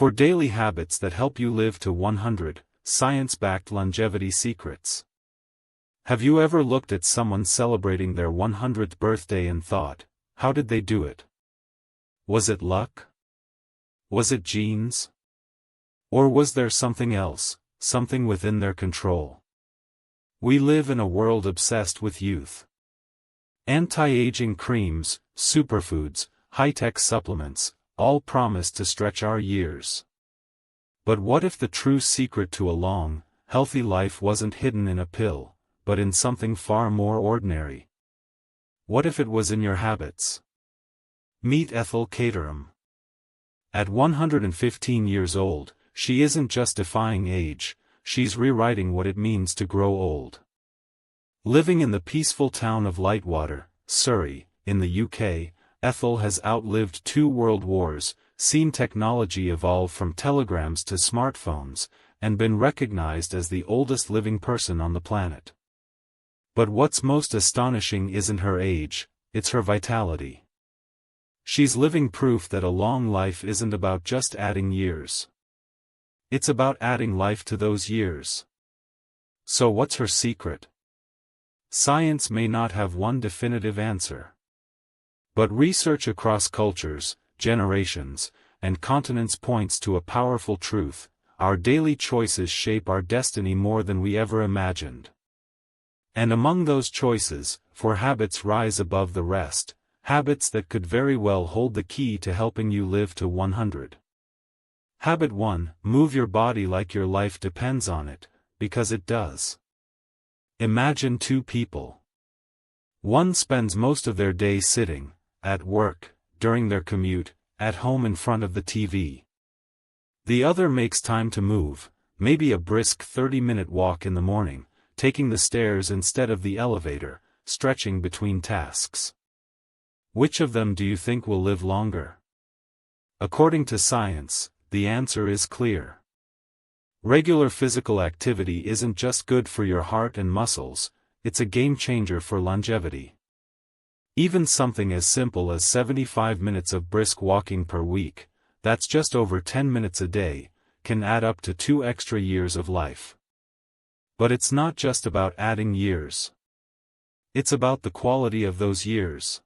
For daily habits that help you live to 100, science-backed longevity secrets. Have you ever looked at someone celebrating their 100th birthday and thought, how did they do it? Was it luck? Was it genes? Or was there something else, something within their control? We live in a world obsessed with youth. Anti-aging creams, superfoods, high-tech supplements, all promise to stretch our years. But what if the true secret to a long, healthy life wasn't hidden in a pill, but in something far more ordinary? What if it was in your habits? Meet Ethel Caterham. At 115 years old, she isn't just defying age, she's rewriting what it means to grow old. Living in the peaceful town of Lightwater, Surrey, in the UK, Ethel has outlived 2 world wars, seen technology evolve from telegrams to smartphones, and been recognized as the oldest living person on the planet. But what's most astonishing isn't her age, it's her vitality. She's living proof that a long life isn't about just adding years. It's about adding life to those years. So what's her secret? Science may not have one definitive answer. But research across cultures, generations, and continents points to a powerful truth: our daily choices shape our destiny more than we ever imagined. And among those choices, 4 habits rise above the rest, habits that could very well hold the key to helping you live to 100. Habit 1: move your body like your life depends on it, because it does. Imagine 2 people. One spends most of their day sitting, at work, during their commute, at home in front of the TV. The other makes time to move, maybe a brisk 30-minute walk in the morning, taking the stairs instead of the elevator, stretching between tasks. Which of them do you think will live longer? According to science, the answer is clear. Regular physical activity isn't just good for your heart and muscles, it's a game changer for longevity. Even something as simple as 75 minutes of brisk walking per week, that's just over 10 minutes a day, can add up to 2 extra years of life. But it's not just about adding years. It's about the quality of those years.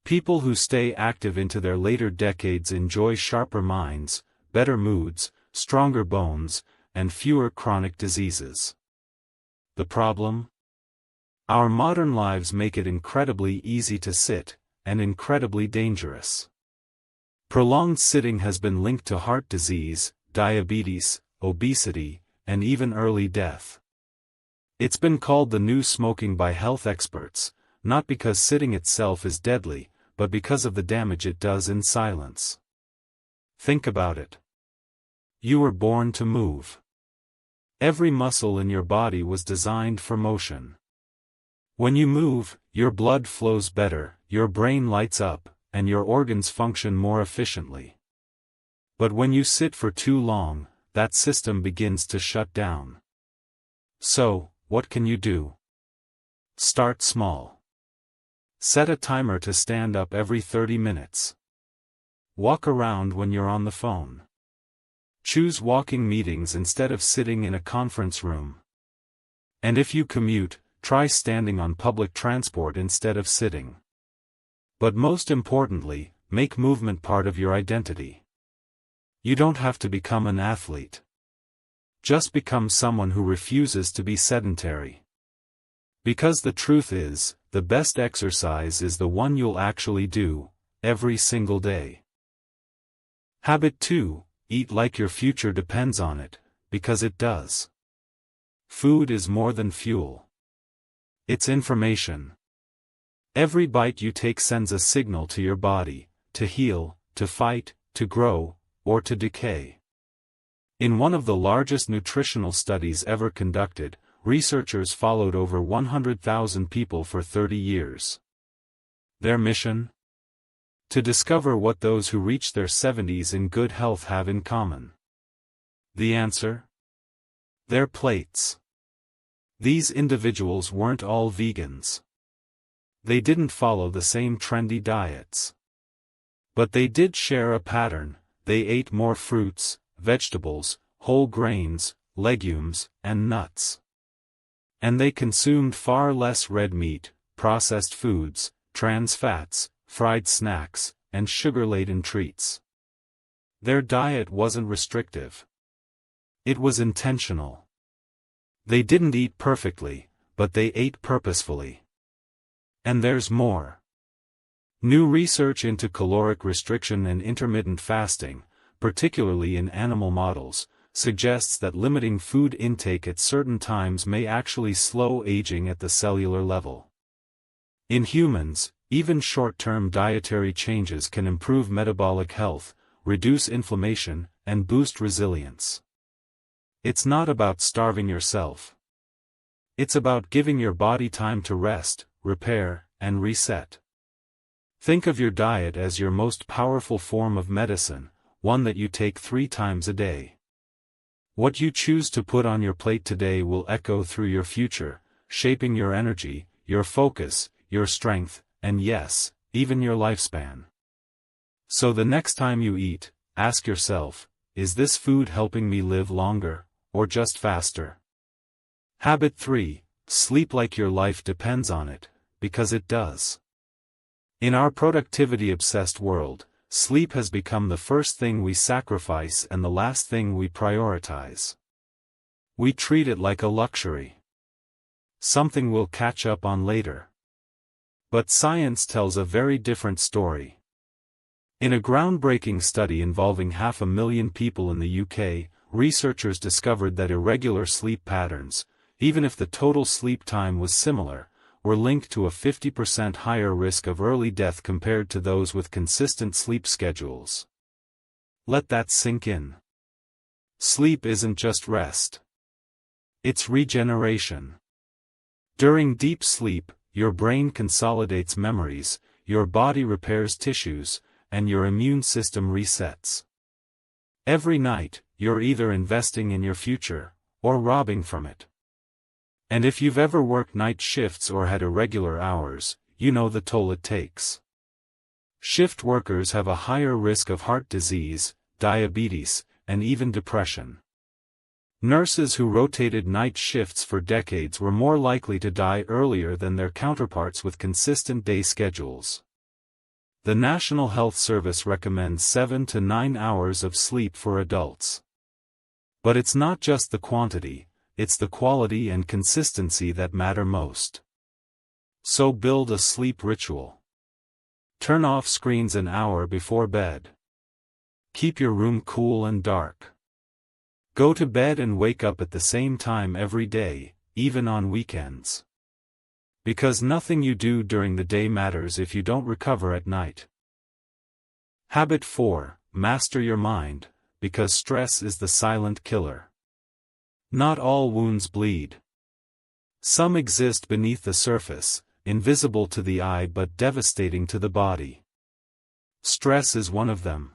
People who stay active into their later decades enjoy sharper minds, better moods, stronger bones, and fewer chronic diseases. The problem? Our modern lives make it incredibly easy to sit, and incredibly dangerous. Prolonged sitting has been linked to heart disease, diabetes, obesity, and even early death. It's been called the new smoking by health experts, not because sitting itself is deadly, but because of the damage it does in silence. Think about it. You were born to move. Every muscle in your body was designed for motion. When you move, your blood flows better, your brain lights up, and your organs function more efficiently. But when you sit for too long, that system begins to shut down. So, what can you do? Start small. Set a timer to stand up every 30 minutes. Walk around when you're on the phone. Choose walking meetings instead of sitting in a conference room. And if you commute, try standing on public transport instead of sitting. But most importantly, make movement part of your identity. You don't have to become an athlete. Just become someone who refuses to be sedentary. Because the truth is, the best exercise is the one you'll actually do, every single day. Habit 2: eat like your future depends on it, because it does. Food is more than fuel. It's information. Every bite you take sends a signal to your body, to heal, to fight, to grow, or to decay. In one of the largest nutritional studies ever conducted, researchers followed over 100,000 people for 30 years. Their mission? To discover what those who reach their 70s in good health have in common. The answer? Their plates. These individuals weren't all vegans. They didn't follow the same trendy diets. But they did share a pattern: they ate more fruits, vegetables, whole grains, legumes, and nuts. And they consumed far less red meat, processed foods, trans fats, fried snacks, and sugar-laden treats. Their diet wasn't restrictive. It was intentional. They didn't eat perfectly, but they ate purposefully. And there's more. New research into caloric restriction and intermittent fasting, particularly in animal models, suggests that limiting food intake at certain times may actually slow aging at the cellular level. In humans, even short-term dietary changes can improve metabolic health, reduce inflammation, and boost resilience. It's not about starving yourself. It's about giving your body time to rest, repair, and reset. Think of your diet as your most powerful form of medicine, one that you take 3 times a day. What you choose to put on your plate today will echo through your future, shaping your energy, your focus, your strength, and yes, even your lifespan. So the next time you eat, ask yourself, is this food helping me live longer, or just faster? Habit 3, sleep like your life depends on it, because it does. In our productivity-obsessed world, sleep has become the first thing we sacrifice and the last thing we prioritize. We treat it like a luxury. Something we'll catch up on later. But science tells a very different story. In a groundbreaking study involving 500,000 people in the UK, researchers discovered that irregular sleep patterns, even if the total sleep time was similar, were linked to a 50% higher risk of early death compared to those with consistent sleep schedules. Let that sink in. Sleep isn't just rest. It's regeneration. During deep sleep, your brain consolidates memories, your body repairs tissues, and your immune system resets. Every night, you're either investing in your future, or robbing from it. And if you've ever worked night shifts or had irregular hours, you know the toll it takes. Shift workers have a higher risk of heart disease, diabetes, and even depression. Nurses who rotated night shifts for decades were more likely to die earlier than their counterparts with consistent day schedules. The National Health Service recommends 7 to 9 hours of sleep for adults. But it's not just the quantity, it's the quality and consistency that matter most. So build a sleep ritual. Turn off screens an hour before bed. Keep your room cool and dark. Go to bed and wake up at the same time every day, even on weekends. Because nothing you do during the day matters if you don't recover at night. Habit 4, master your mind, because stress is the silent killer. Not all wounds bleed. Some exist beneath the surface, invisible to the eye but devastating to the body. Stress is one of them.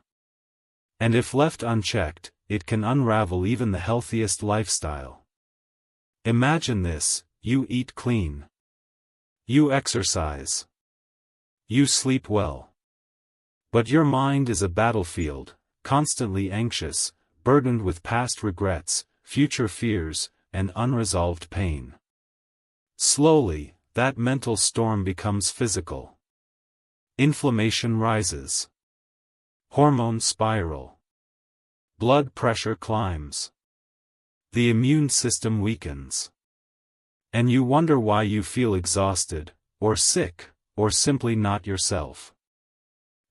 And if left unchecked, it can unravel even the healthiest lifestyle. Imagine this: you eat clean. You exercise. You sleep well. But your mind is a battlefield, constantly anxious, burdened with past regrets, future fears, and unresolved pain. Slowly, that mental storm becomes physical. Inflammation rises. Hormones spiral. Blood pressure climbs. The immune system weakens. And you wonder why you feel exhausted, or sick, or simply not yourself.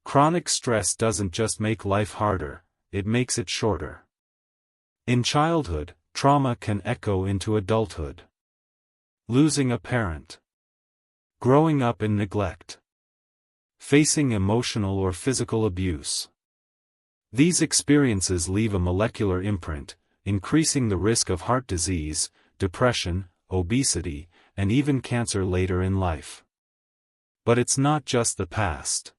Chronic stress doesn't just make life harder, it makes it shorter. In childhood, trauma can echo into adulthood. Losing a parent. Growing up in neglect. Facing emotional or physical abuse. These experiences leave a molecular imprint, increasing the risk of heart disease, depression, obesity, and even cancer later in life. But it's not just the past.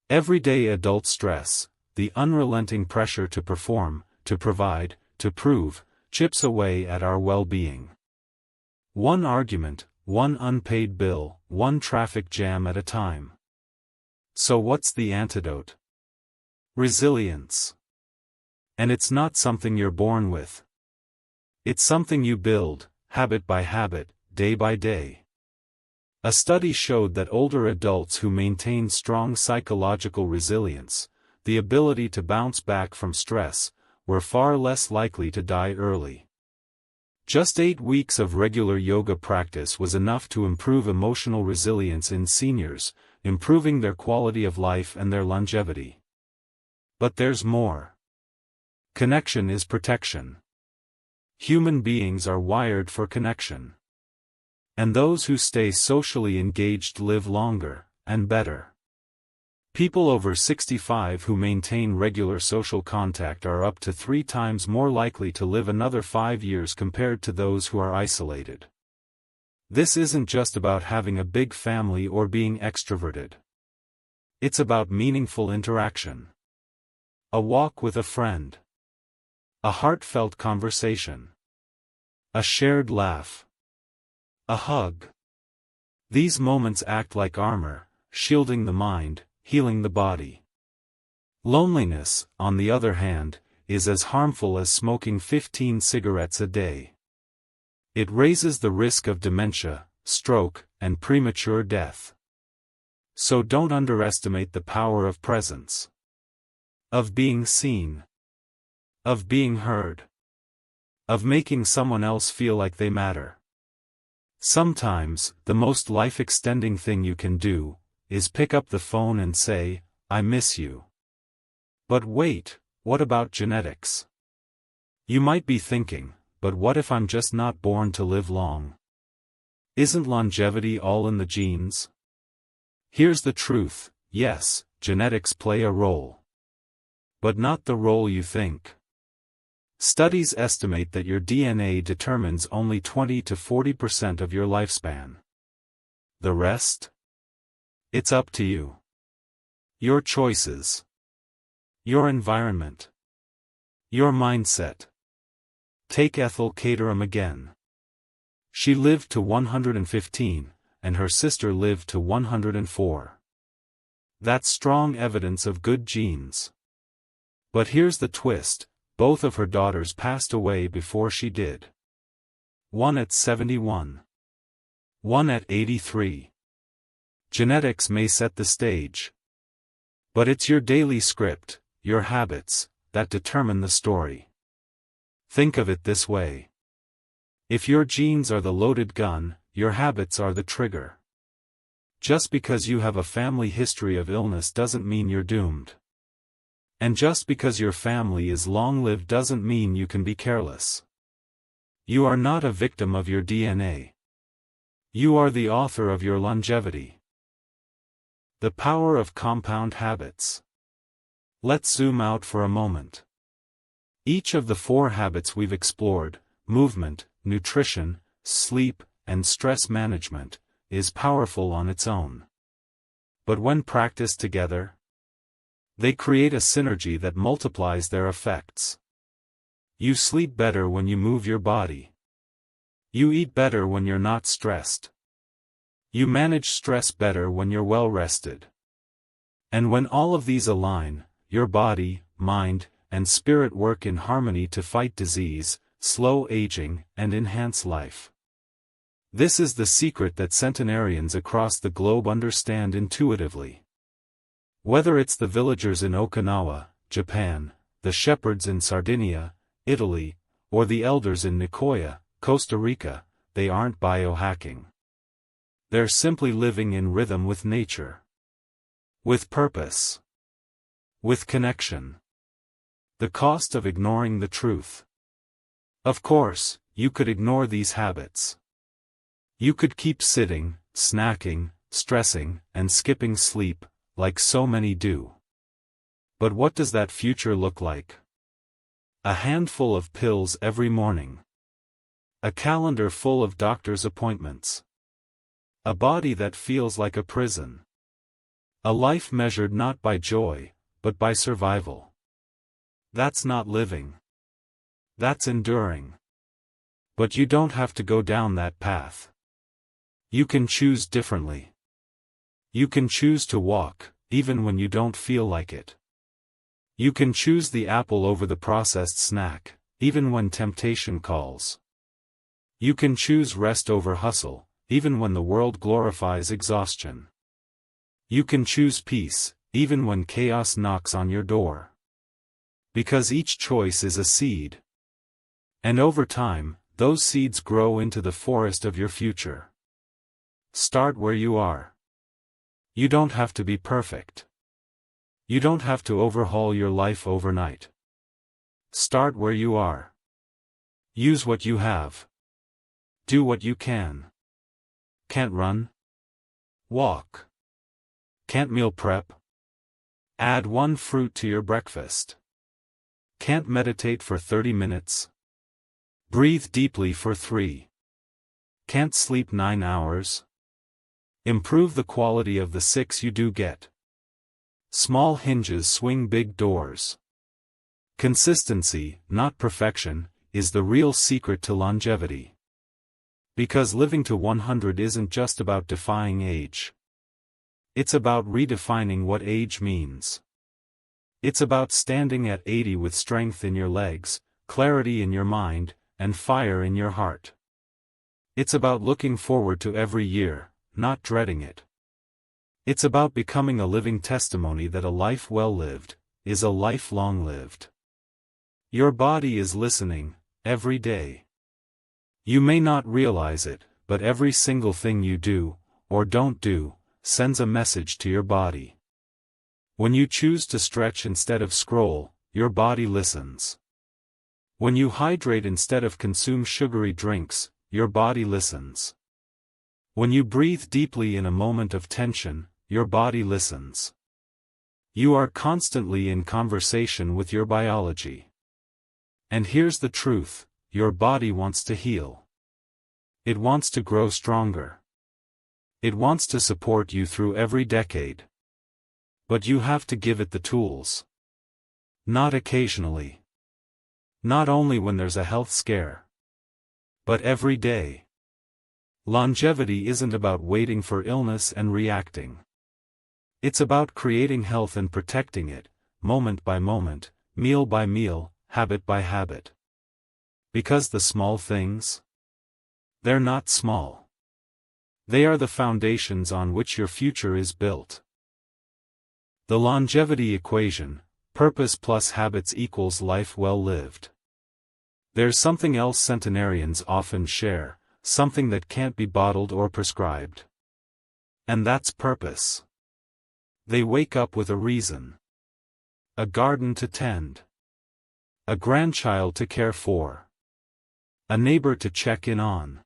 Everyday adult stress, the unrelenting pressure to perform, to provide, to prove, chips away at our well-being. One argument, one unpaid bill, one traffic jam at a time. So what's the antidote? Resilience. And it's not something you're born with. It's something you build, habit by habit, day by day. A study showed that older adults who maintained strong psychological resilience, the ability to bounce back from stress, were far less likely to die early. Just 8 weeks of regular yoga practice was enough to improve emotional resilience in seniors, improving their quality of life and their longevity. But there's more. Connection is protection. Human beings are wired for connection. And those who stay socially engaged live longer, and better. People over 65 who maintain regular social contact are up to 3 times more likely to live another 5 years compared to those who are isolated. This isn't just about having a big family or being extroverted. It's about meaningful interaction. A walk with a friend. A heartfelt conversation. A shared laugh. A hug. These moments act like armor, shielding the mind, healing the body. Loneliness, on the other hand, is as harmful as smoking 15 cigarettes a day. It raises the risk of dementia, stroke, and premature death. So don't underestimate the power of presence. Of being seen. Of being heard. Of making someone else feel like they matter. Sometimes, the most life-extending thing you can do, is pick up the phone and say, "I miss you." But wait, what about genetics? You might be thinking, but what if I'm just not born to live long? Isn't longevity all in the genes? Here's the truth, yes, genetics play a role. But not the role you think. Studies estimate that your DNA determines only 20 to 40% of your lifespan. The rest? It's up to you. Your choices. Your environment. Your mindset. Take Ethel Caterham again. She lived to 115, and her sister lived to 104. That's strong evidence of good genes. But here's the twist. Both of her daughters passed away before she did. One at 71. One at 83. Genetics may set the stage. But it's your daily script, your habits, that determine the story. Think of it this way. If your genes are the loaded gun, your habits are the trigger. Just because you have a family history of illness doesn't mean you're doomed. And just because your family is long-lived doesn't mean you can be careless. You are not a victim of your DNA. You are the author of your longevity. The power of compound habits. Let's zoom out for a moment. Each of the 4 habits we've explored, movement, nutrition, sleep, and stress management, is powerful on its own. But when practiced together, they create a synergy that multiplies their effects. You sleep better when you move your body. You eat better when you're not stressed. You manage stress better when you're well rested. And when all of these align, your body, mind, and spirit work in harmony to fight disease, slow aging, and enhance life. This is the secret that centenarians across the globe understand intuitively. Whether it's the villagers in Okinawa, Japan, the shepherds in Sardinia, Italy, or the elders in Nicoya, Costa Rica, they aren't biohacking. They're simply living in rhythm with nature. With purpose. With connection. The cost of ignoring the truth. Of course, you could ignore these habits. You could keep sitting, snacking, stressing, and skipping sleep, like so many do. But what does that future look like? A handful of pills every morning. A calendar full of doctor's appointments. A body that feels like a prison. A life measured not by joy, but by survival. That's not living. That's enduring. But you don't have to go down that path. You can choose differently. You can choose to walk, even when you don't feel like it. You can choose the apple over the processed snack, even when temptation calls. You can choose rest over hustle, even when the world glorifies exhaustion. You can choose peace, even when chaos knocks on your door. Because each choice is a seed. And over time, those seeds grow into the forest of your future. Start where you are. You don't have to be perfect. You don't have to overhaul your life overnight. Start where you are. Use what you have. Do what you can. Can't run? Walk. Can't meal prep? Add one fruit to your breakfast. Can't meditate for 30 minutes? Breathe deeply for 3. Can't sleep 9 hours? Improve the quality of the 6 you do get. Small hinges swing big doors. Consistency, not perfection, is the real secret to longevity. Because living to 100 isn't just about defying age. It's about redefining what age means. It's about standing at 80 with strength in your legs, clarity in your mind, and fire in your heart. It's about looking forward to every year, not dreading it. It's about becoming a living testimony that a life well lived is a life long lived. Your body is listening, every day. You may not realize it, but every single thing you do, or don't do, sends a message to your body. When you choose to stretch instead of scroll, your body listens. When you hydrate instead of consume sugary drinks, your body listens. When you breathe deeply in a moment of tension, your body listens. You are constantly in conversation with your biology. And here's the truth, your body wants to heal. It wants to grow stronger. It wants to support you through every decade. But you have to give it the tools. Not occasionally. Not only when there's a health scare. But every day. Longevity isn't about waiting for illness and reacting. It's about creating health and protecting it, moment by moment, meal by meal, habit by habit. Because the small things? They're not small. They are the foundations on which your future is built. The longevity equation, purpose plus habits equals life well lived. There's something else centenarians often share, something that can't be bottled or prescribed. And that's purpose. They wake up with a reason. A garden to tend. A grandchild to care for. A neighbor to check in on.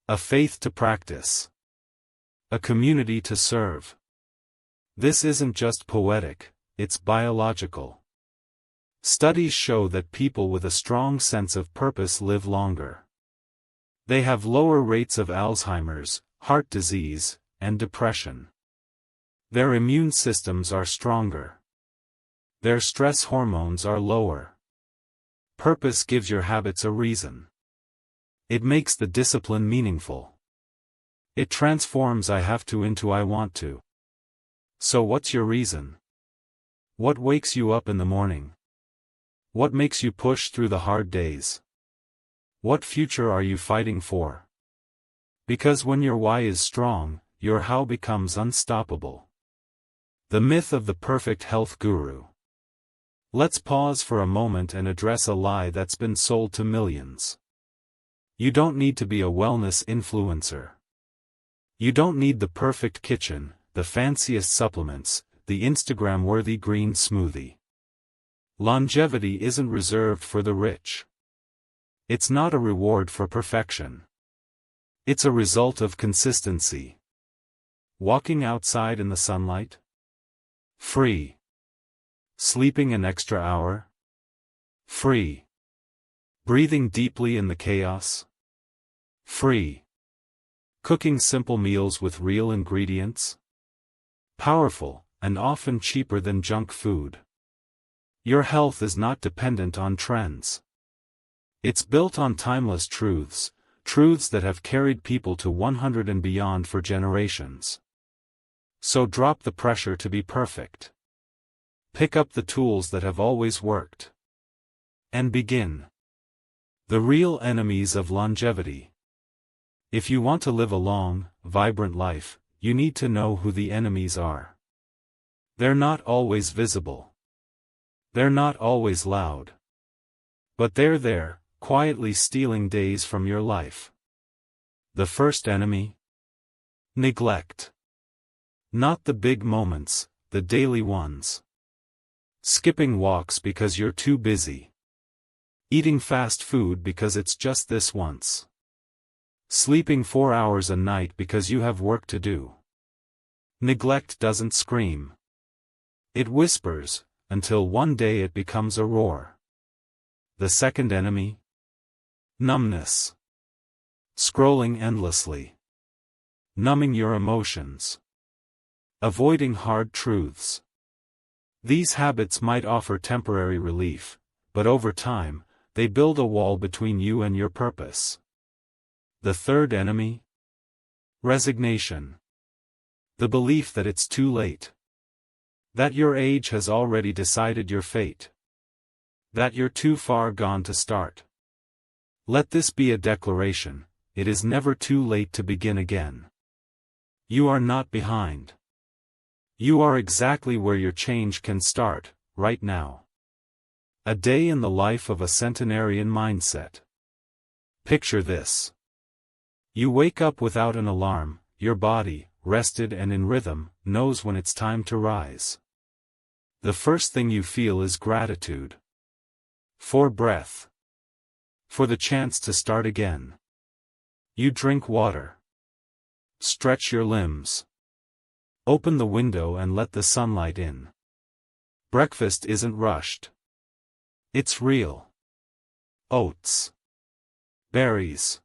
A faith to practice. A community to serve. This isn't just poetic, it's biological. Studies show that people with a strong sense of purpose live longer. They have lower rates of Alzheimer's, heart disease, and depression. Their immune systems are stronger. Their stress hormones are lower. Purpose gives your habits a reason. It makes the discipline meaningful. It transforms I have to into I want to. So what's your reason? What wakes you up in the morning? What makes you push through the hard days? What future are you fighting for? Because when your why is strong, your how becomes unstoppable. The myth of the perfect health guru. Let's pause for a moment and address a lie that's been sold to millions. You don't need to be a wellness influencer. You don't need the perfect kitchen, the fanciest supplements, the Instagram-worthy green smoothie. Longevity isn't reserved for the rich. It's not a reward for perfection. It's a result of consistency. Walking outside in the sunlight? Free. Sleeping an extra hour? Free. Breathing deeply in the chaos? Free. Cooking simple meals with real ingredients? Powerful, and often cheaper than junk food. Your health is not dependent on trends. It's built on timeless truths, truths that have carried people to 100 and beyond for generations. So drop the pressure to be perfect. Pick up the tools that have always worked. And begin. The real enemies of longevity. If you want to live a long, vibrant life, you need to know who the enemies are. They're not always visible. They're not always loud. But they're there, quietly stealing days from your life. The first enemy? Neglect. Not the big moments, the daily ones. Skipping walks because you're too busy. Eating fast food because it's just this once. Sleeping 4 hours a night because you have work to do. Neglect doesn't scream. It whispers, until one day it becomes a roar. The second enemy? Numbness. Scrolling endlessly. Numbing your emotions. Avoiding hard truths. These habits might offer temporary relief, but over time, they build a wall between you and your purpose. The third enemy? Resignation. The belief that it's too late. That your age has already decided your fate. That you're too far gone to start. Let this be a declaration: it is never too late to begin again. You are not behind. You are exactly where your change can start, right now. A day in the life of a centenarian mindset. Picture this. You wake up without an alarm, your body, rested and in rhythm, knows when it's time to rise. The first thing you feel is gratitude. For breath. For the chance to start again. You drink water. Stretch your limbs. Open the window and let the sunlight in. Breakfast isn't rushed. It's real. Oats. Berries.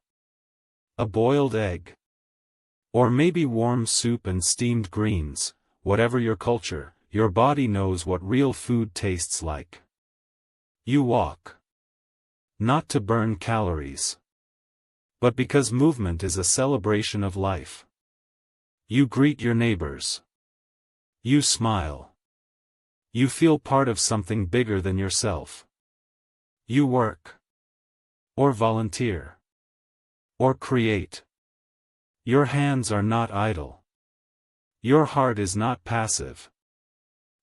A boiled egg. Or maybe warm soup and steamed greens. Whatever your culture, your body knows what real food tastes like. You walk. Not to burn calories. But because movement is a celebration of life. You greet your neighbors. You smile. You feel part of something bigger than yourself. You work. Or volunteer. Or create. Your hands are not idle. Your heart is not passive.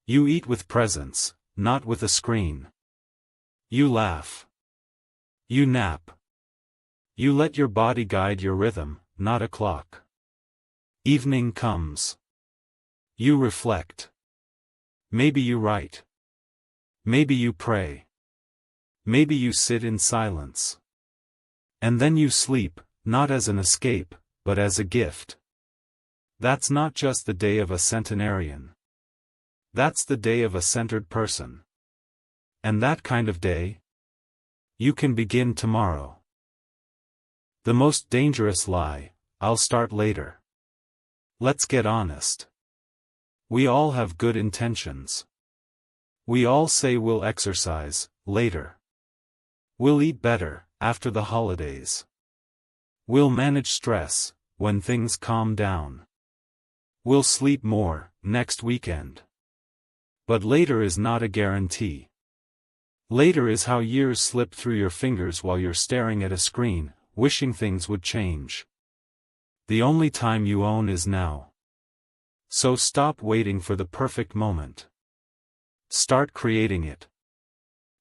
You eat with presence, not with a screen. You laugh. You nap. You let your body guide your rhythm, not a clock. Evening comes. You reflect. Maybe you write. Maybe you pray. Maybe you sit in silence. And then you sleep, not as an escape, but as a gift. That's not just the day of a centenarian. That's the day of a centered person. And that kind of day? You can begin tomorrow. The most dangerous lie: I'll start later. Let's get honest. We all have good intentions. We all say we'll exercise later. We'll eat better after the holidays. We'll manage stress when things calm down. We'll sleep more next weekend. But later is not a guarantee. Later is how years slip through your fingers while you're staring at a screen, wishing things would change. The only time you own is now. So stop waiting for the perfect moment. Start creating it.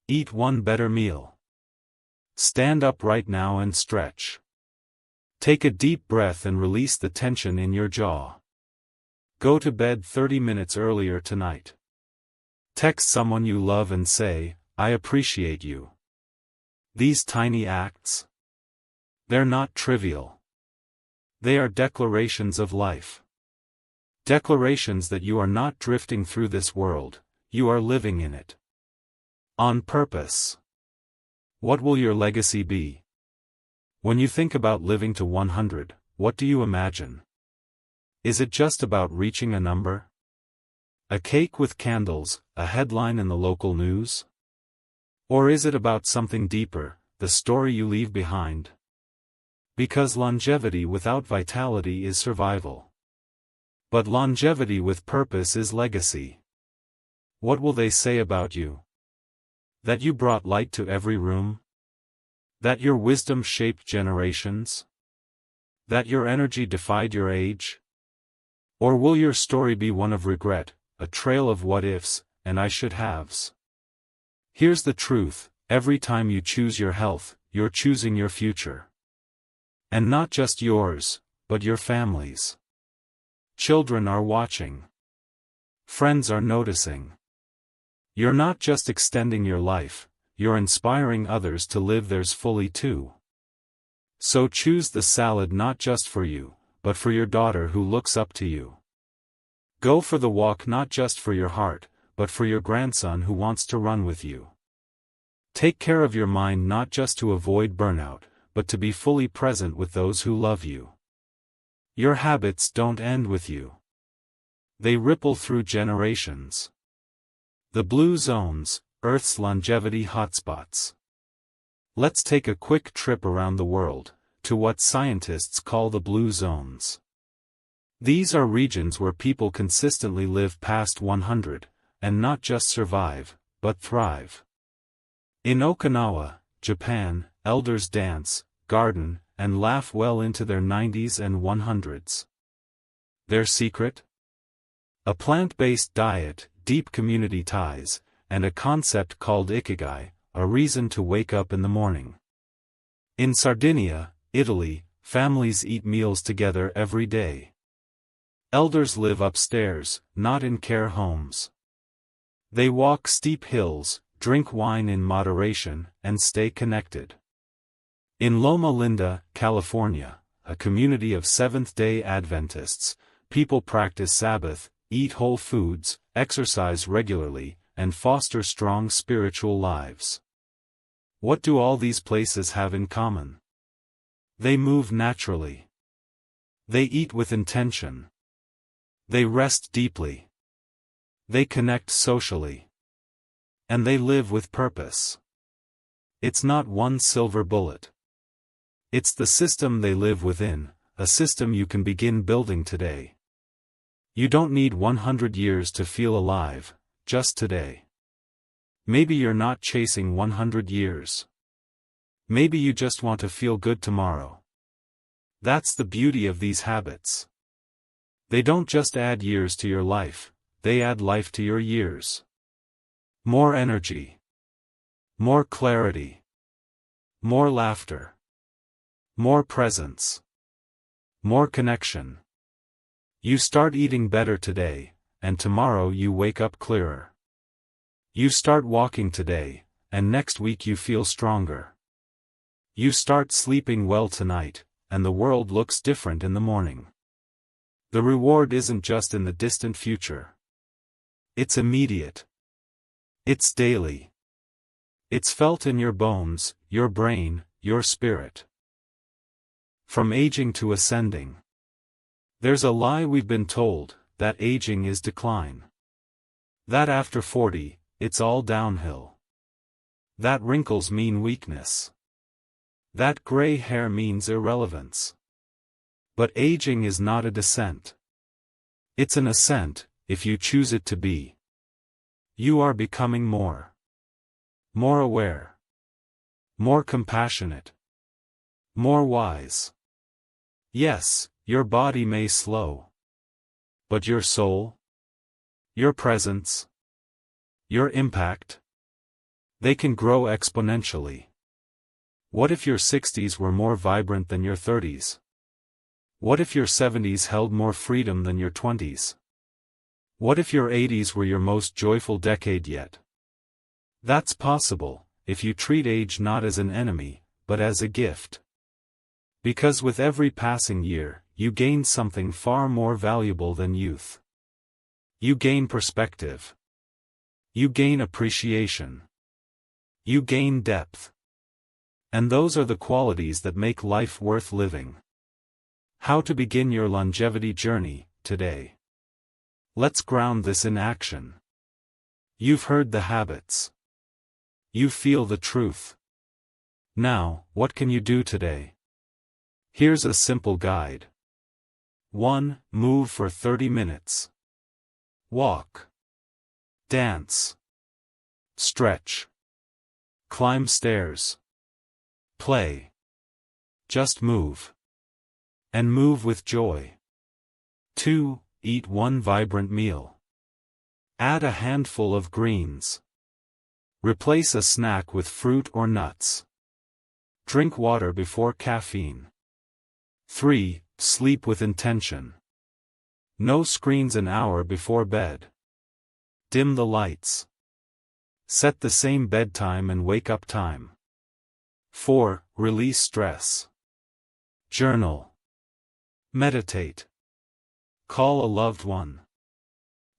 Eat one better meal. Stand up right now and stretch. Take a deep breath and release the tension in your jaw. Go to bed 30 minutes earlier tonight. Text someone you love and say, "I appreciate you." These tiny acts? They're not trivial. They are declarations of life. Declarations that you are not drifting through this world, you are living in it. On purpose. What will your legacy be? When you think about living to 100, what do you imagine? Is it just about reaching a number? A cake with candles, a headline in the local news? Or is it about something deeper, the story you leave behind? Because longevity without vitality is survival. But longevity with purpose is legacy. What will they say about you? That you brought light to every room? That your wisdom shaped generations? That your energy defied your age? Or will your story be one of regret, a trail of what-ifs, and I should-haves? Here's the truth, every time you choose your health, you're choosing your future. And not just yours, but your family's. Children are watching. Friends are noticing. You're not just extending your life, you're inspiring others to live theirs fully too. So choose the salad not just for you, but for your daughter who looks up to you. Go for the walk not just for your heart, but for your grandson who wants to run with you. Take care of your mind not just to avoid burnout, but to be fully present with those who love you. Your habits don't end with you. They ripple through generations. The blue zones, Earth's longevity hotspots. Let's take a quick trip around the world, to what scientists call the blue zones. These are regions where people consistently live past 100, and not just survive, but thrive. In Okinawa, Japan, elders dance, garden, and laugh well into their 90s and 100s. Their secret? A plant-based diet, deep community ties, and a concept called ikigai, a reason to wake up in the morning. In Sardinia, Italy, families eat meals together every day. Elders live upstairs, not in care homes. They walk steep hills, drink wine in moderation, and stay connected. In Loma Linda, California, a community of Seventh-day Adventists, people practice Sabbath, eat whole foods, exercise regularly, and foster strong spiritual lives. What do all these places have in common? They move naturally. They eat with intention. They rest deeply. They connect socially. And they live with purpose. It's not one silver bullet. It's the system they live within, a system you can begin building today. You don't need 100 years to feel alive, just today. Maybe you're not chasing 100 years. Maybe you just want to feel good tomorrow. That's the beauty of these habits. They don't just add years to your life, they add life to your years. More energy. More clarity. More laughter. More presence. More connection. You start eating better today, and tomorrow you wake up clearer. You start walking today, and next week you feel stronger. You start sleeping well tonight, and the world looks different in the morning. The reward isn't just in the distant future. It's immediate. It's daily. It's felt in your bones, your brain, your spirit. From aging to ascending. There's a lie we've been told, that aging is decline. That after 40, it's all downhill. That wrinkles mean weakness. That gray hair means irrelevance. But aging is not a descent. It's an ascent, if you choose it to be. You are becoming more. More aware. More compassionate. More wise. Yes, your body may slow. But your soul? Your presence? Your impact? They can grow exponentially. What if your 60s were more vibrant than your 30s? What if your 70s held more freedom than your 20s? What if your 80s were your most joyful decade yet? That's possible, if you treat age not as an enemy, but as a gift. Because with every passing year, you gain something far more valuable than youth. You gain perspective. You gain appreciation. You gain depth. And those are the qualities that make life worth living. How to begin your longevity journey, today. Let's ground this in action. You've heard the habits. You feel the truth. Now, what can you do today? Here's a simple guide. 1. Move for 30 minutes. Walk. Dance. Stretch. Climb stairs. Play. Just move. And move with joy. 2. Eat one vibrant meal. Add a handful of greens. Replace a snack with fruit or nuts. Drink water before caffeine. 3. Sleep with intention. No screens an hour before bed. Dim the lights. Set the same bedtime and wake-up time. 4. Release stress. Journal. Meditate. Call a loved one.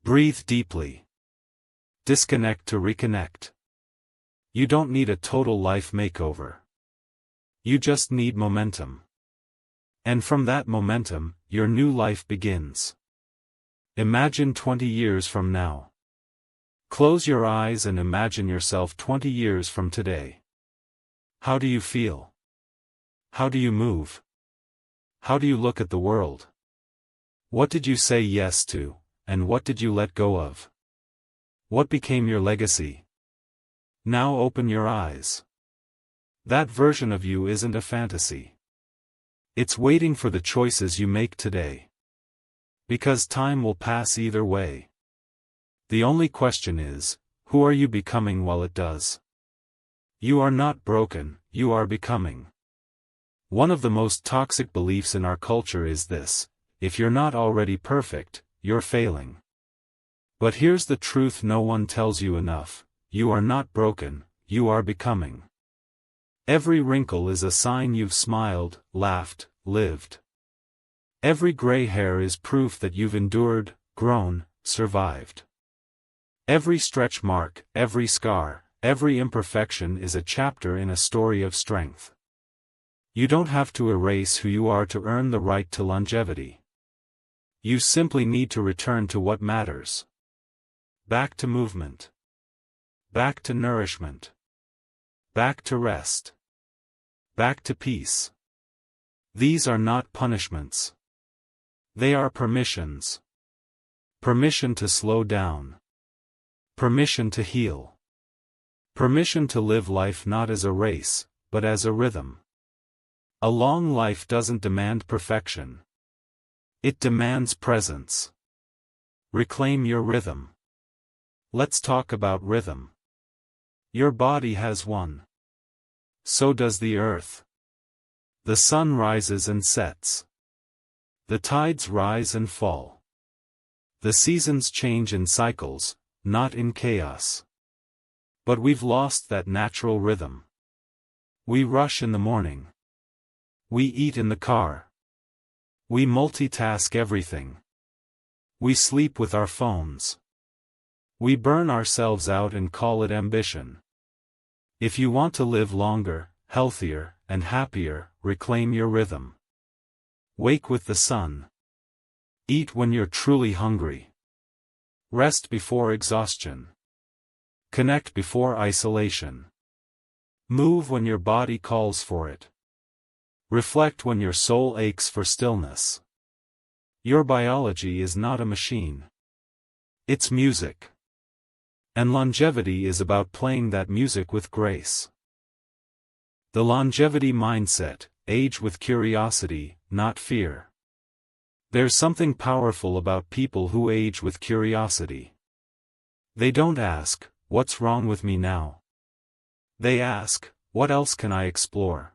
Breathe deeply. Disconnect to reconnect. You don't need a total life makeover. You just need momentum. And from that momentum, your new life begins. Imagine 20 years from now. Close your eyes and imagine yourself 20 years from today. How do you feel? How do you move? How do you look at the world? What did you say yes to, and what did you let go of? What became your legacy? Now open your eyes. That version of you isn't a fantasy. It's waiting for the choices you make today. Because time will pass either way. The only question is, who are you becoming while it does? You are not broken, you are becoming. One of the most toxic beliefs in our culture is this: if you're not already perfect, you're failing. But here's the truth no one tells you enough: you are not broken, you are becoming. Every wrinkle is a sign you've smiled, laughed, lived. Every gray hair is proof that you've endured, grown, survived. Every stretch mark, every scar, every imperfection is a chapter in a story of strength. You don't have to erase who you are to earn the right to longevity. You simply need to return to what matters. Back to movement. Back to nourishment. Back to rest. Back to peace. These are not punishments. They are permissions. Permission to slow down. Permission to heal. Permission to live life not as a race, but as a rhythm. A long life doesn't demand perfection. It demands presence. Reclaim your rhythm. Let's talk about rhythm. Your body has one. So does the earth. The sun rises and sets. The tides rise and fall. The seasons change in cycles, not in chaos. But we've lost that natural rhythm. We rush in the morning. We eat in the car. We multitask everything. We sleep with our phones. We burn ourselves out and call it ambition. If you want to live longer, healthier, and happier, reclaim your rhythm. Wake with the sun. Eat when you're truly hungry. Rest before exhaustion. Connect before isolation. Move when your body calls for it. Reflect when your soul aches for stillness. Your biology is not a machine. It's music. And longevity is about playing that music with grace. The longevity mindset: age with curiosity, not fear. There's something powerful about people who age with curiosity. They don't ask, "What's wrong with me now?" They ask, "What else can I explore?"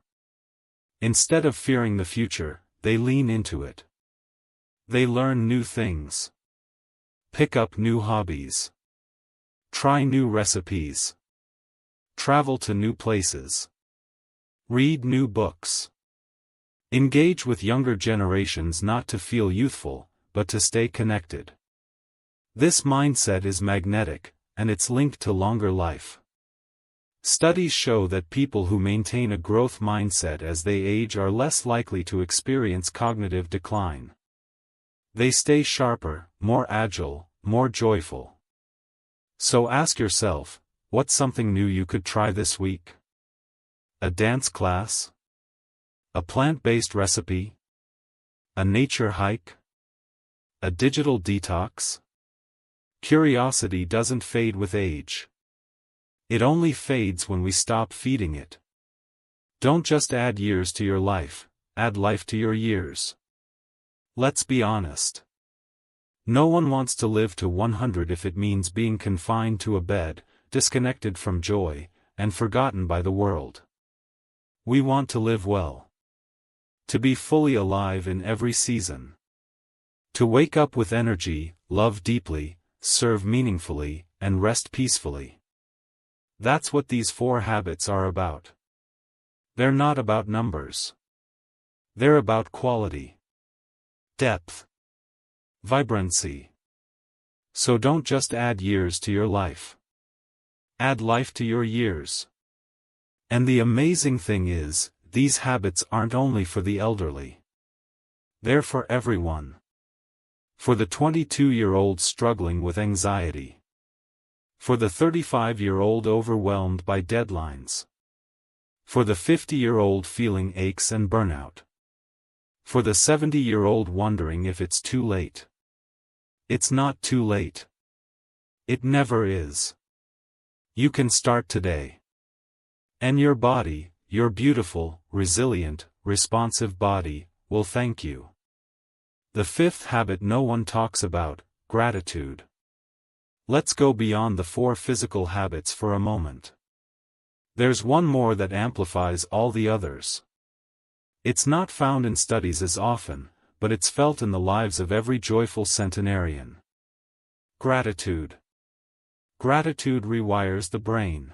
Instead of fearing the future, they lean into it. They learn new things. Pick up new hobbies. Try new recipes. Travel to new places. Read new books. Engage with younger generations not to feel youthful, but to stay connected. This mindset is magnetic, and it's linked to longer life. Studies show that people who maintain a growth mindset as they age are less likely to experience cognitive decline. They stay sharper, more agile, more joyful. So ask yourself, what's something new you could try this week? A dance class? A plant-based recipe? A nature hike? A digital detox? Curiosity doesn't fade with age. It only fades when we stop feeding it. Don't just add years to your life, add life to your years. Let's be honest. No one wants to live to 100 if it means being confined to a bed, disconnected from joy, and forgotten by the world. We want to live well. To be fully alive in every season. To wake up with energy, love deeply, serve meaningfully, and rest peacefully. That's what these 4 habits are about. They're not about numbers. They're about quality, depth, vibrancy. So don't just add years to your life. Add life to your years. And the amazing thing is, these habits aren't only for the elderly. They're for everyone. For the 22-year-old struggling with anxiety. For the 35-year-old overwhelmed by deadlines. For the 50-year-old feeling aches and burnout. For the 70-year-old wondering if it's too late. It's not too late. It never is. You can start today. And your body, your beautiful, resilient, responsive body, will thank you. The 5th habit no one talks about, gratitude. Let's go beyond the 4 physical habits for a moment. There's one more that amplifies all the others. It's not found in studies as often, but it's felt in the lives of every joyful centenarian. Gratitude. Gratitude rewires the brain.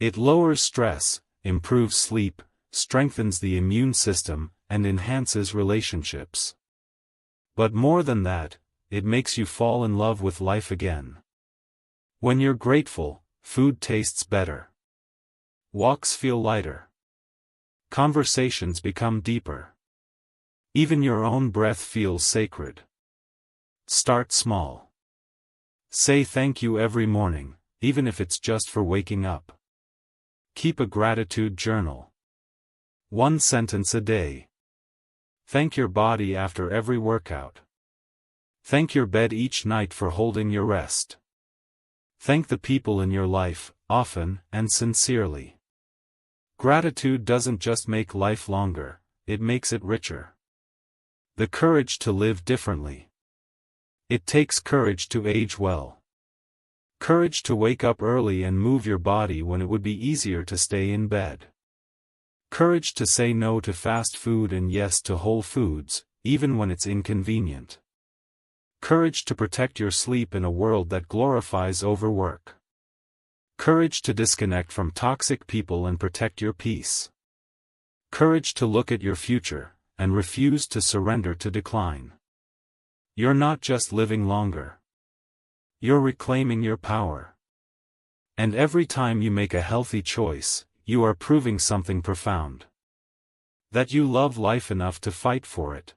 It lowers stress, improves sleep, strengthens the immune system, and enhances relationships. But more than that, it makes you fall in love with life again. When you're grateful, food tastes better. Walks feel lighter. Conversations become deeper. Even your own breath feels sacred. Start small. Say thank you every morning, even if it's just for waking up. Keep a gratitude journal. 1 sentence a day. Thank your body after every workout. Thank your bed each night for holding your rest. Thank the people in your life, often and sincerely. Gratitude doesn't just make life longer, it makes it richer. The courage to live differently. It takes courage to age well. Courage to wake up early and move your body when it would be easier to stay in bed. Courage to say no to fast food and yes to whole foods, even when it's inconvenient. Courage to protect your sleep in a world that glorifies overwork. Courage to disconnect from toxic people and protect your peace. Courage to look at your future, and refuse to surrender to decline. You're not just living longer. You're reclaiming your power. And every time you make a healthy choice, you are proving something profound. That you love life enough to fight for it.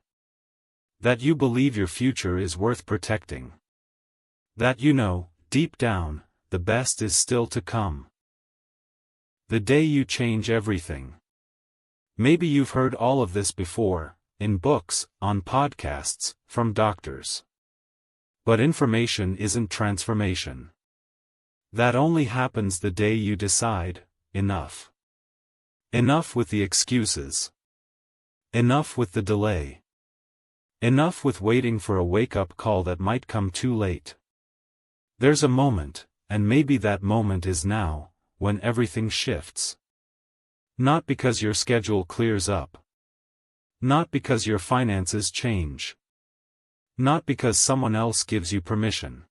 That you believe your future is worth protecting. That you know, deep down, the best is still to come. The day you change everything. Maybe you've heard all of this before, in books, on podcasts, from doctors. But information isn't transformation. That only happens the day you decide, enough. Enough with the excuses. Enough with the delay. Enough with waiting for a wake-up call that might come too late. There's a moment, and maybe that moment is now, when everything shifts. Not because your schedule clears up. Not because your finances change. Not because someone else gives you permission.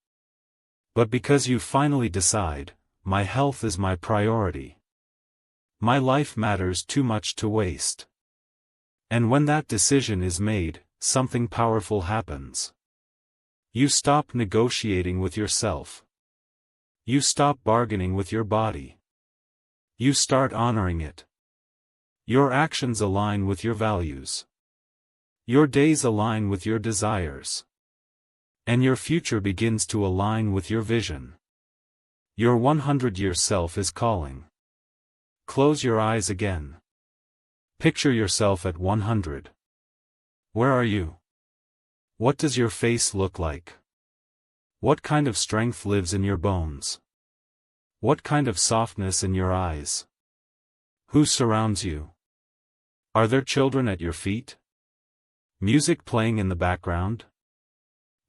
But because you finally decide, my health is my priority. My life matters too much to waste. And when that decision is made, something powerful happens. You stop negotiating with yourself. You stop bargaining with your body. You start honoring it. Your actions align with your values. Your days align with your desires. And your future begins to align with your vision. Your 100-year self is calling. Close your eyes again. Picture yourself at 100. Where are you? What does your face look like? What kind of strength lives in your bones? What kind of softness in your eyes? Who surrounds you? Are there children at your feet? Music playing in the background?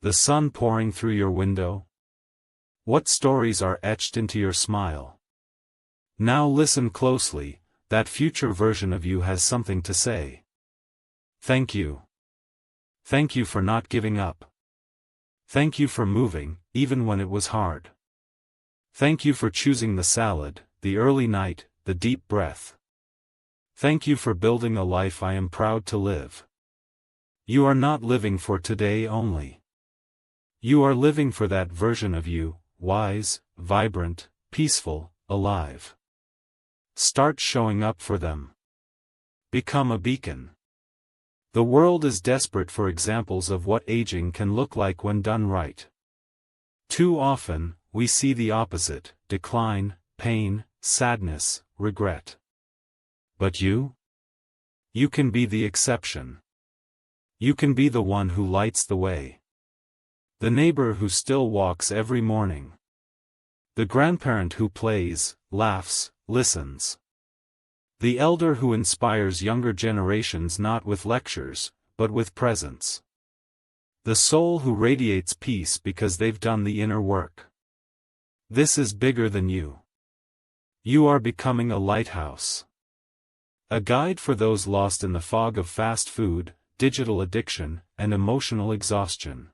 The sun pouring through your window? What stories are etched into your smile? Now listen closely, that future version of you has something to say. Thank you. Thank you for not giving up. Thank you for moving, even when it was hard. Thank you for choosing the salad, the early night, the deep breath. Thank you for building a life I am proud to live. You are not living for today only. You are living for that version of you, wise, vibrant, peaceful, alive. Start showing up for them. Become a beacon. The world is desperate for examples of what aging can look like when done right. Too often, we see the opposite: decline, pain, sadness, regret. But you? You can be the exception. You can be the one who lights the way. The neighbor who still walks every morning. The grandparent who plays, laughs, listens. The elder who inspires younger generations not with lectures, but with presence. The soul who radiates peace because they've done the inner work. This is bigger than you. You are becoming a lighthouse. A guide for those lost in the fog of fast food, digital addiction, and emotional exhaustion.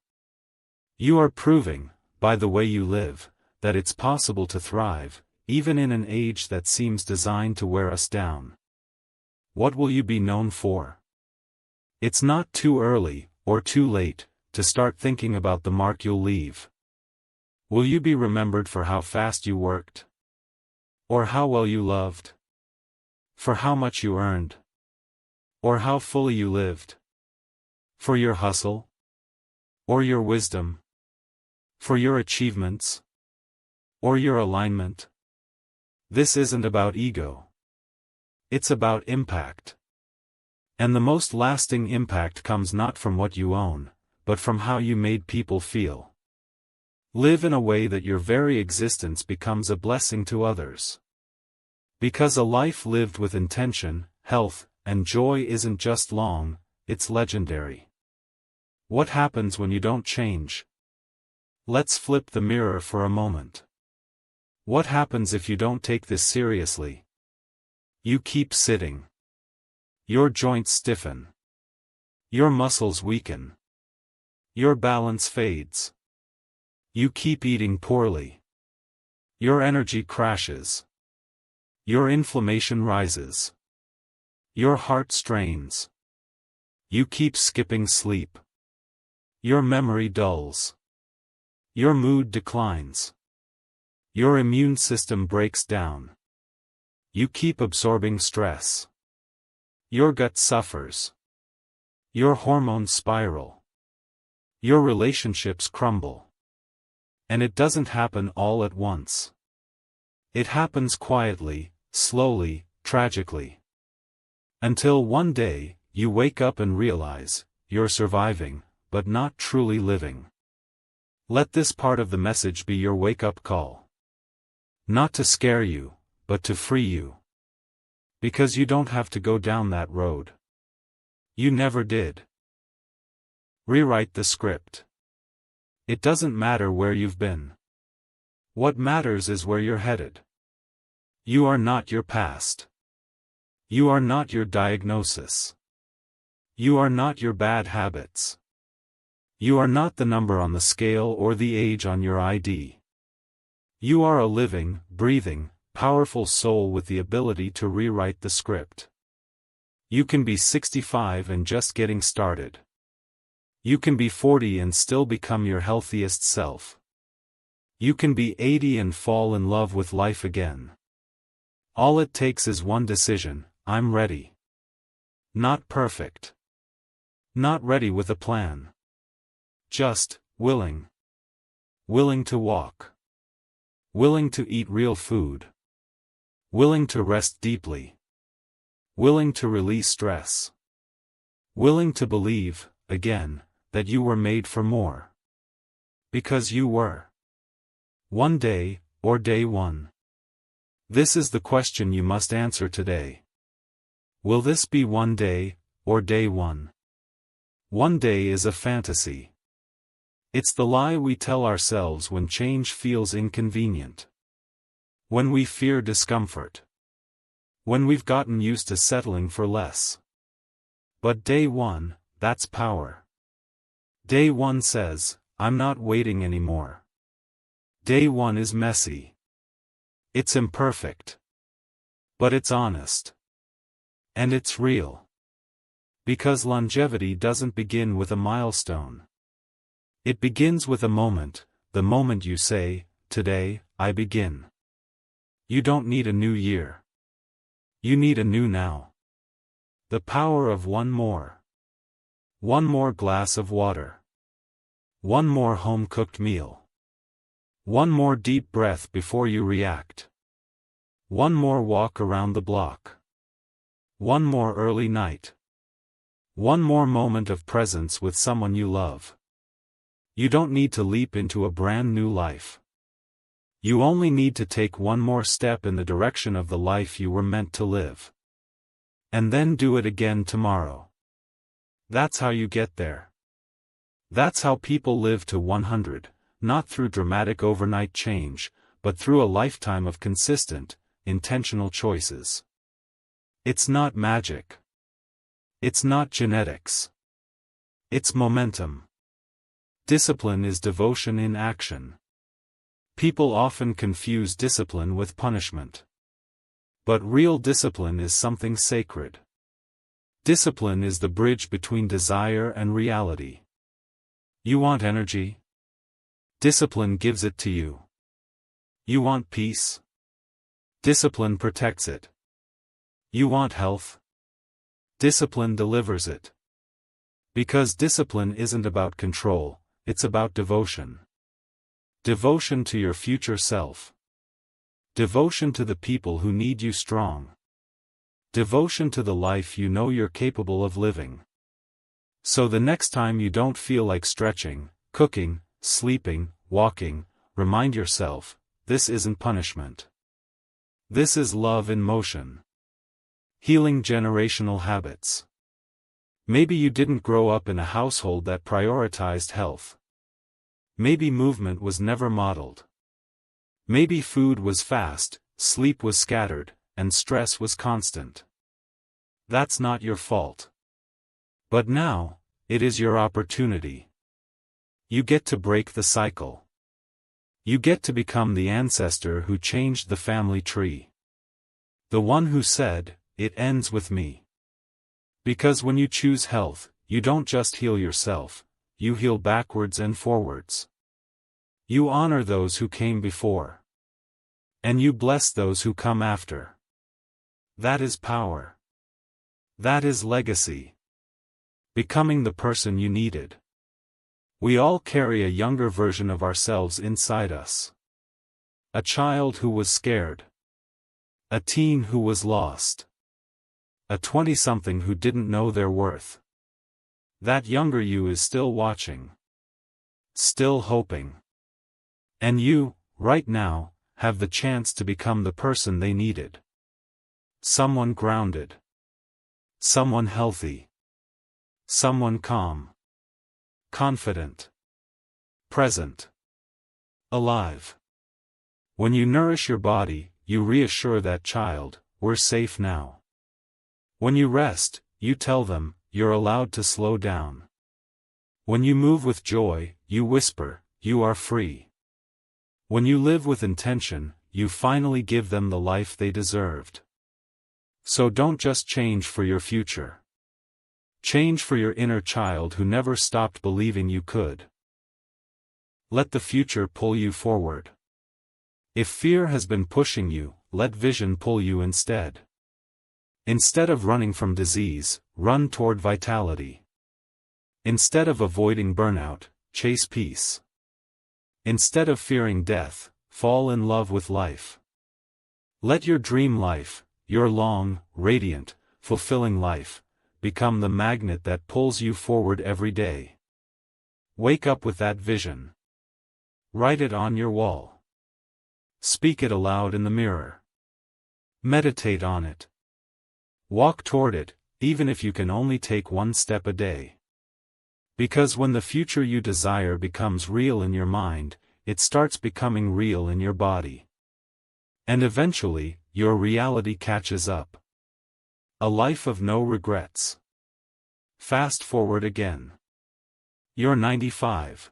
You are proving, by the way you live, that it's possible to thrive, even in an age that seems designed to wear us down. What will you be known for? It's not too early, or too late, to start thinking about the mark you'll leave. Will you be remembered for how fast you worked? Or how well you loved? For how much you earned? Or how fully you lived? For your hustle? Or your wisdom? For your achievements? Or your alignment? This isn't about ego. It's about impact. And the most lasting impact comes not from what you own, but from how you made people feel. Live in a way that your very existence becomes a blessing to others. Because a life lived with intention, health, and joy isn't just long, it's legendary. What happens when you don't change? Let's flip the mirror for a moment. What happens if you don't take this seriously? You keep sitting. Your joints stiffen. Your muscles weaken. Your balance fades. You keep eating poorly. Your energy crashes. Your inflammation rises. Your heart strains. You keep skipping sleep. Your memory dulls. Your mood declines. Your immune system breaks down. You keep absorbing stress. Your gut suffers. Your hormones spiral. Your relationships crumble. And it doesn't happen all at once. It happens quietly, slowly, tragically. Until one day, you wake up and realize, you're surviving, but not truly living. Let this part of the message be your wake-up call. Not to scare you, but to free you. Because you don't have to go down that road. You never did. Rewrite the script. It doesn't matter where you've been. What matters is where you're headed. You are not your past. You are not your diagnosis. You are not your bad habits. You are not the number on the scale or the age on your ID. You are a living, breathing, powerful soul with the ability to rewrite the script. You can be 65 and just getting started. You can be 40 and still become your healthiest self. You can be 80 and fall in love with life again. All it takes is one decision: I'm ready. Not perfect. Not ready with a plan. Just willing. Willing to walk. Willing to eat real food. Willing to rest deeply. Willing to release stress. Willing to believe, again, that you were made for more. Because you were. One day, or day one. This is the question you must answer today. Will this be one day, or day one? One day is a fantasy. It's the lie we tell ourselves when change feels inconvenient. When we fear discomfort. When we've gotten used to settling for less. But day one, that's power. Day one says, I'm not waiting anymore. Day one is messy. It's imperfect. But it's honest. And it's real. Because longevity doesn't begin with a milestone. It begins with a moment, the moment you say, today, I begin. You don't need a new year. You need a new now. The power of one more. One more glass of water. One more home-cooked meal. One more deep breath before you react. One more walk around the block. One more early night. One more moment of presence with someone you love. You don't need to leap into a brand new life. You only need to take one more step in the direction of the life you were meant to live. And then do it again tomorrow. That's how you get there. That's how people live to 100, not through dramatic overnight change, but through a lifetime of consistent, intentional choices. It's not magic. It's not genetics. It's momentum. Discipline is devotion in action. People often confuse discipline with punishment. But real discipline is something sacred. Discipline is the bridge between desire and reality. You want energy? Discipline gives it to you. You want peace? Discipline protects it. You want health? Discipline delivers it. Because discipline isn't about control, it's about devotion. Devotion to your future self. Devotion to the people who need you strong. Devotion to the life you know you're capable of living. So the next time you don't feel like stretching, cooking, sleeping, walking, remind yourself, this isn't punishment. This is love in motion. Healing generational habits. Maybe you didn't grow up in a household that prioritized health. Maybe movement was never modeled. Maybe food was fast, sleep was scattered, and stress was constant. That's not your fault. But now, it is your opportunity. You get to break the cycle. You get to become the ancestor who changed the family tree. The one who said, it ends with me. Because when you choose health, you don't just heal yourself, you heal backwards and forwards. You honor those who came before. And you bless those who come after. That is power. That is legacy. Becoming the person you needed. We all carry a younger version of ourselves inside us. A child who was scared. A teen who was lost. A 20-something who didn't know their worth. That younger you is still watching. Still hoping. And you, right now, have the chance to become the person they needed. Someone grounded. Someone healthy. Someone calm. Confident. Present. Alive. When you nourish your body, you reassure that child, we're safe now. When you rest, you tell them, you're allowed to slow down. When you move with joy, you whisper, you are free. When you live with intention, you finally give them the life they deserved. So don't just change for your future. Change for your inner child who never stopped believing you could. Let the future pull you forward. If fear has been pushing you, let vision pull you instead. Instead of running from disease, run toward vitality. Instead of avoiding burnout, chase peace. Instead of fearing death, fall in love with life. Let your dream life, your long, radiant, fulfilling life, become the magnet that pulls you forward every day. Wake up with that vision. Write it on your wall. Speak it aloud in the mirror. Meditate on it. Walk toward it, even if you can only take one step a day. Because when the future you desire becomes real in your mind, it starts becoming real in your body. And eventually, your reality catches up. A life of no regrets. Fast forward again. You're 95.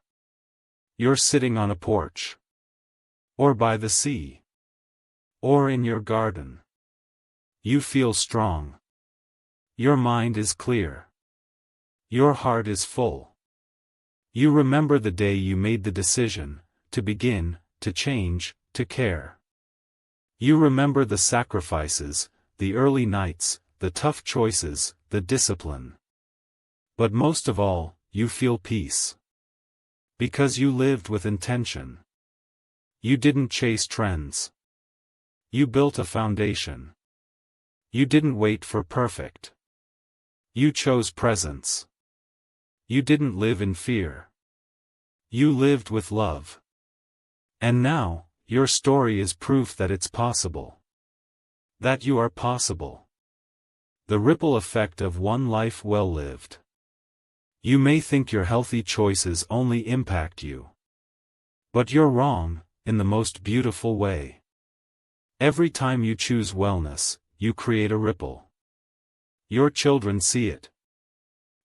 You're sitting on a porch. Or by the sea. Or in your garden. You feel strong. Your mind is clear. Your heart is full. You remember the day you made the decision, to begin, to change, to care. You remember the sacrifices, the early nights, the tough choices, the discipline. But most of all, you feel peace. Because you lived with intention. You didn't chase trends. You built a foundation. You didn't wait for perfect. You chose presence. You didn't live in fear. You lived with love. And now, your story is proof that it's possible. That you are possible. The ripple effect of one life well lived. You may think your healthy choices only impact you. But you're wrong, in the most beautiful way. Every time you choose wellness, you create a ripple. Your children see it.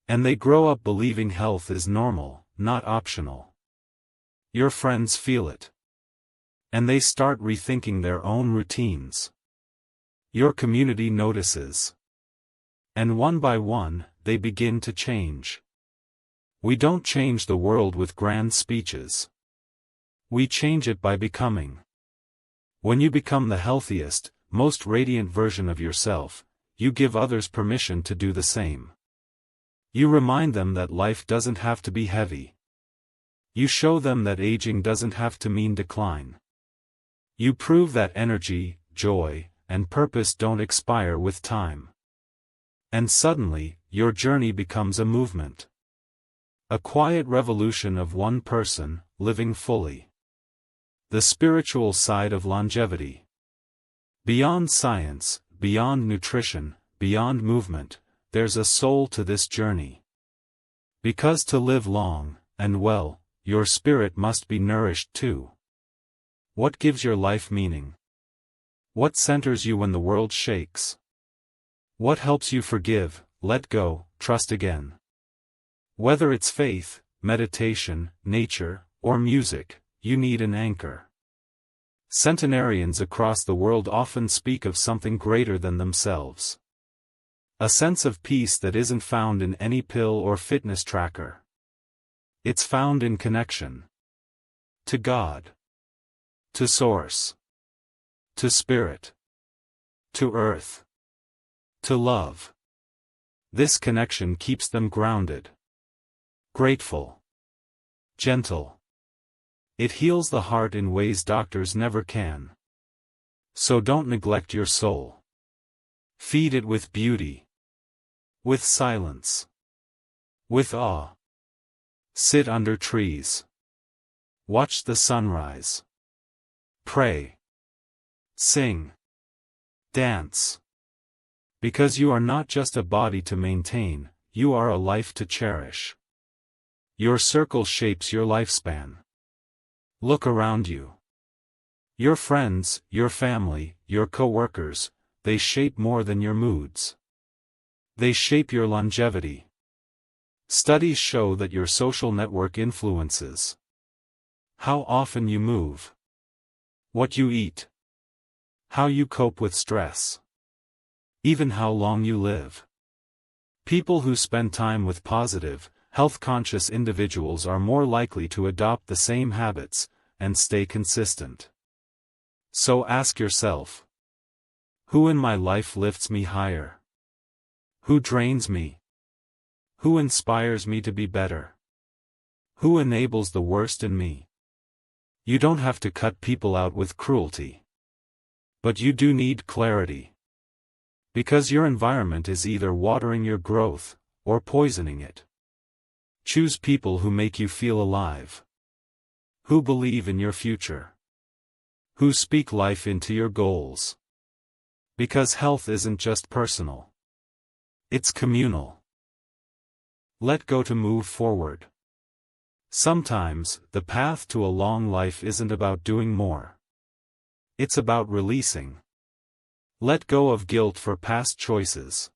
And they grow up believing health is normal, not optional. Your friends feel it. And they start rethinking their own routines. Your community notices. And one by one, they begin to change. We don't change the world with grand speeches. We change it by becoming. When you become the healthiest, most radiant version of yourself, you give others permission to do the same. You remind them that life doesn't have to be heavy. You show them that aging doesn't have to mean decline. You prove that energy, joy, and purpose don't expire with time. And suddenly, your journey becomes a movement. A quiet revolution of one person, living fully. The spiritual side of longevity. Beyond science, beyond nutrition, beyond movement, there's a soul to this journey. Because to live long, and well, your spirit must be nourished too. What gives your life meaning? What centers you when the world shakes? What helps you forgive, let go, trust again? Whether it's faith, meditation, nature, or music, you need an anchor. Centenarians across the world often speak of something greater than themselves. A sense of peace that isn't found in any pill or fitness tracker. It's found in connection. To God. To Source. To Spirit. To Earth. To love. This connection keeps them grounded. Grateful. Gentle. It heals the heart in ways doctors never can. So don't neglect your soul. Feed it with beauty. With silence. With awe. Sit under trees. Watch the sunrise. Pray. Sing. Dance. Because you are not just a body to maintain, you are a life to cherish. Your circle shapes your lifespan. Look around you. Your friends, your family, your co-workers, they shape more than your moods. They shape your longevity. Studies show that your social network influences how often you move, what you eat, how you cope with stress, even how long you live. People who spend time with positive, health-conscious individuals are more likely to adopt the same habits and stay consistent. So ask yourself, who in my life lifts me higher? Who drains me? Who inspires me to be better? Who enables the worst in me? You don't have to cut people out with cruelty. But you do need clarity. Because your environment is either watering your growth, or poisoning it. Choose people who make you feel alive. who believe in your future, who speak life into your goals. Because health isn't just personal. It's communal. Let go to move forward. Sometimes, the path to a long life isn't about doing more. It's about releasing. Let go of guilt for past choices.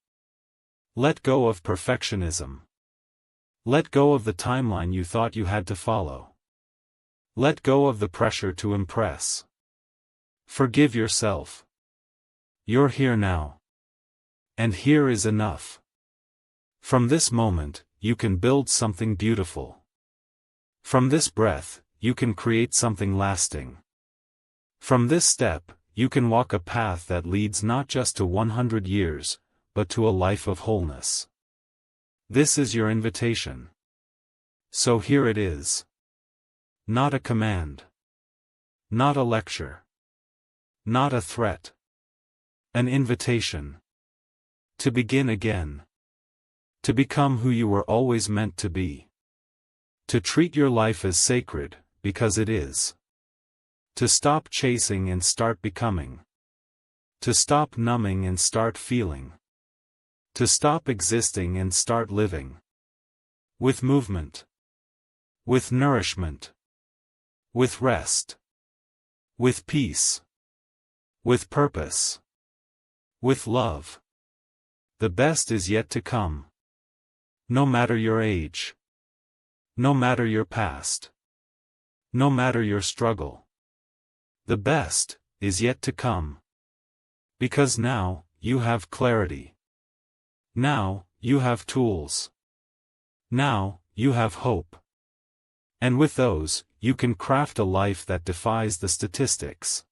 Let go of perfectionism. Let go of the timeline you thought you had to follow. Let go of the pressure to impress. Forgive yourself. You're here now. And here is enough. From this moment, you can build something beautiful. From this breath, you can create something lasting. From this step, you can walk a path that leads not just to 100 years, but to a life of wholeness. This is your invitation. So here it is. Not a command. Not a lecture. Not a threat. An invitation. To begin again. To become who you were always meant to be. To treat your life as sacred, because it is. To stop chasing and start becoming. To stop numbing and start feeling. To stop existing and start living. With movement. With nourishment. With rest. With peace. With purpose. With love. The best is yet to come. No matter your age. No matter your past. No matter your struggle. The best is yet to come. Because now, you have clarity. Now, you have tools. Now, you have hope. And with those, you can craft a life that defies the statistics.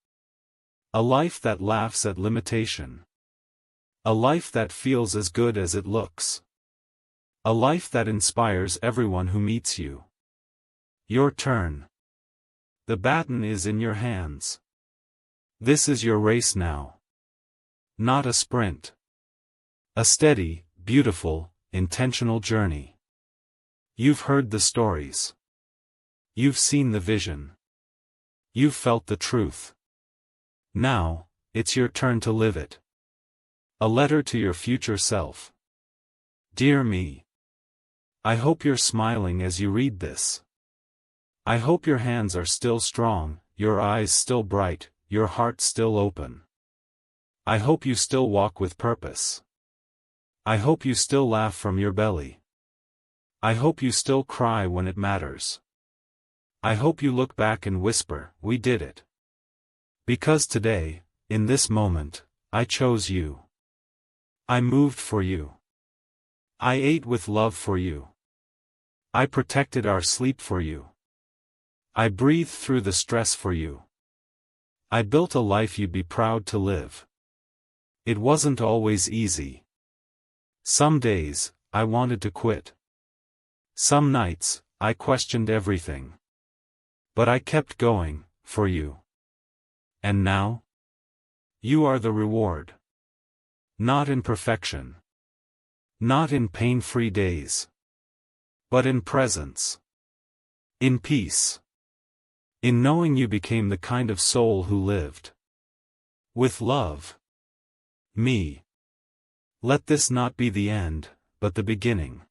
A life that laughs at limitation. A life that feels as good as it looks. A life that inspires everyone who meets you. Your turn. The baton is in your hands. This is your race now. Not a sprint. A steady, beautiful, intentional journey. You've heard the stories. You've seen the vision. You've felt the truth. Now, it's your turn to live it. A letter to your future self. Dear me. I hope you're smiling as you read this. I hope your hands are still strong, your eyes still bright, your heart still open. I hope you still walk with purpose. I hope you still laugh from your belly. I hope you still cry when it matters. I hope you look back and whisper, "We did it." Because today, in this moment, I chose you. I moved for you. I ate with love for you. I protected our sleep for you. I breathed through the stress for you. I built a life you'd be proud to live. It wasn't always easy. Some days, I wanted to quit. Some nights, I questioned everything. But I kept going, for you. And now? You are the reward. Not in perfection. Not in pain-free days. But in presence. In peace. In knowing you became the kind of soul who lived. With love. Me. Let this not be the end, but the beginning.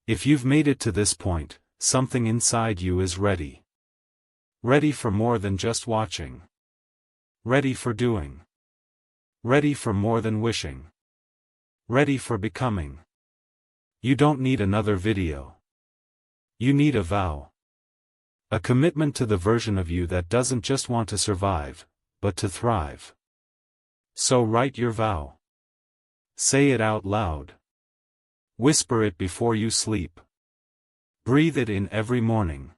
If you've made it to this point, something inside you is ready. Ready for more than just watching. Ready for doing. Ready for more than wishing. Ready for becoming. You don't need another video. You need a vow. A commitment to the version of you that doesn't just want to survive, but to thrive. So write your vow. Say it out loud. Whisper it before you sleep. Breathe it in every morning.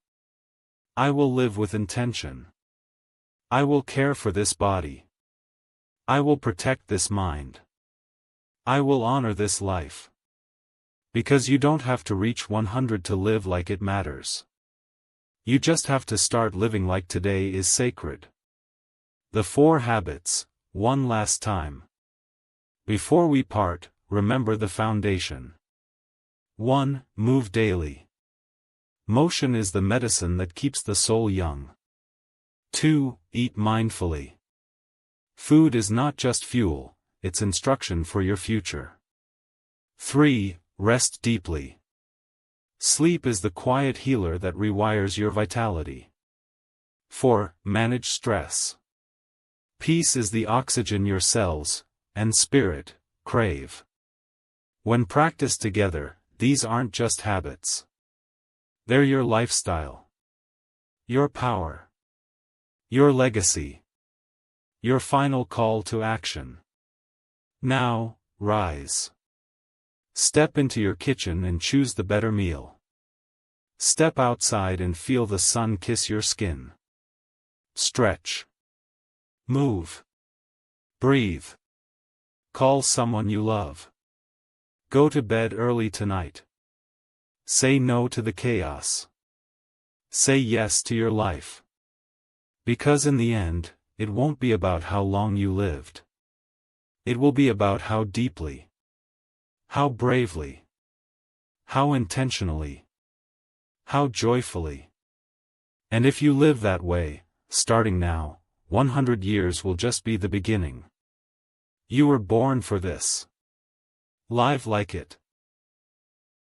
I will live with intention. I will care for this body. I will protect this mind. I will honor this life. Because you don't have to reach 100 to live like it matters. You just have to start living like today is sacred. The 4 habits, one last time. Before we part, remember the foundation. 1. Move daily. Motion is the medicine that keeps the soul young. 2. Eat mindfully. Food is not just fuel, it's instruction for your future. 3. Rest deeply. Sleep is the quiet healer that rewires your vitality. 4. Manage stress. Peace is the oxygen your cells and spirit crave. When practiced together, these aren't just habits. They're your lifestyle, your power, your legacy, your final call to action. Now, rise. Step into your kitchen and choose the better meal. Step outside and feel the sun kiss your skin. Stretch. Move. Breathe. Call someone you love. Go to bed early tonight. Say no to the chaos. Say yes to your life. Because in the end, it won't be about how long you lived. It will be about how deeply, how bravely, how intentionally, how joyfully. And if you live that way, starting now, 100 years will just be the beginning. You were born for this. Live like it.